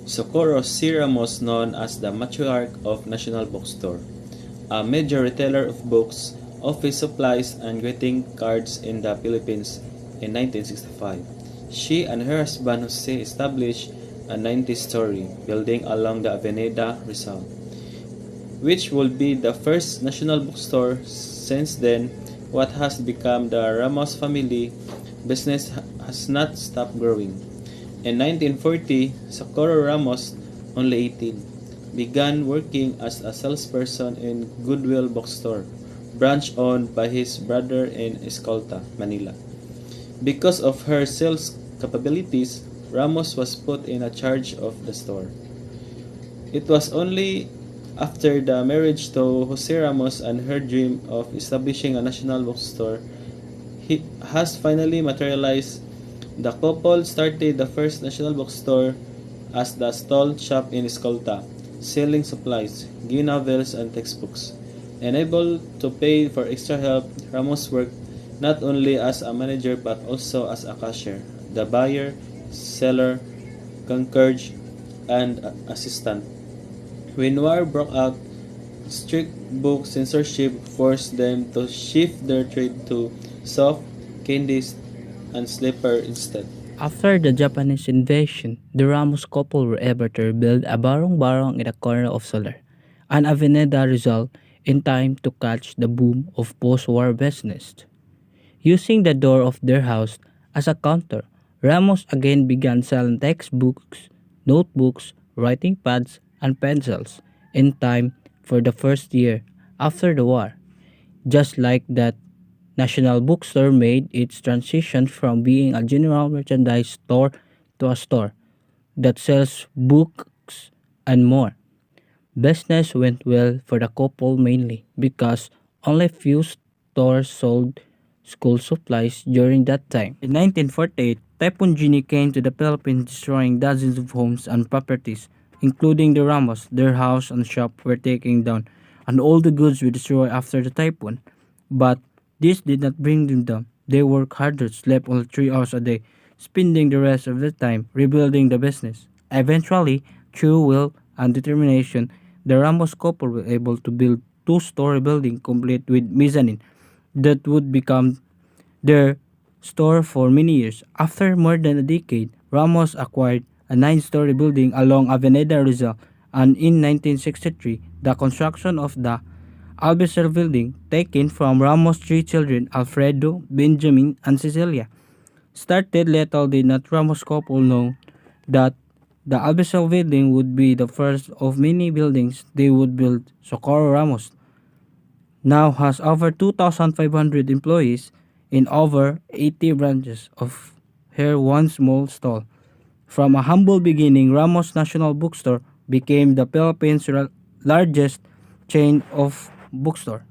Socorro C. Ramos, known as the Matriarch of National Bookstore, a major retailer of books, office supplies, and greeting cards in the Philippines in 1965. She and her husband Jose established a 90-story building along the Avenida Rizal, which would be the first national bookstore. Since then, what has become the Ramos family business has not stopped growing. In 1940, Socorro Ramos, only 18, began working as a salesperson in Goodwill Bookstore, branch owned by his brother in Escolta, Manila. Because of her sales capabilities, Ramos was put in a charge of the store. It was only after the marriage to Jose Ramos and her dream of establishing a national bookstore has finally materialized. The couple started the first national bookstore as the stall shop in Escolta, selling supplies, gay novels, and textbooks. Unable to pay for extra help, Ramos worked not only as a manager but also as a cashier, the buyer, seller, concierge, and assistant. When war broke out, strict book censorship forced them to shift their trade to soft, candies, and slipper instead. After the Japanese invasion, the Ramos couple were able to rebuild a barong-barong in the corner of Solar, an Avenida Rizal, in time to catch the boom of post-war business. Using the door of their house as a counter, Ramos again began selling textbooks, notebooks, writing pads, and pencils in time for the first year after the war. Just like that, National Bookstore made its transition from being a general merchandise store to a store that sells books and more. Business went well for the couple mainly because only few stores sold school supplies during that time. In 1948, Typhoon Genie came to the Philippines destroying dozens of homes and properties, including the Ramos. Their house and shop were taken down, and all the goods were destroyed after the typhoon. But this did not bring them down. They worked harder, slept only 3 hours a day, spending the rest of the time rebuilding the business. Eventually, through will and determination, the Ramos couple were able to build two-story building complete with mezzanine that would become their store for many years. After more than a decade, Ramos acquired a nine-story building along Avenida Rizal, and in 1963, the construction of the Albicer building, taken from Ramos' three children, Alfredo, Benjamin, and Cecilia, started. Little did not Ramos couple know that the Albicer building would be the first of many buildings they would build. Socorro Ramos now has over 2,500 employees in over 80 branches of her one small stall. From a humble beginning, Ramos National Bookstore became the Philippines' largest chain of bookstore.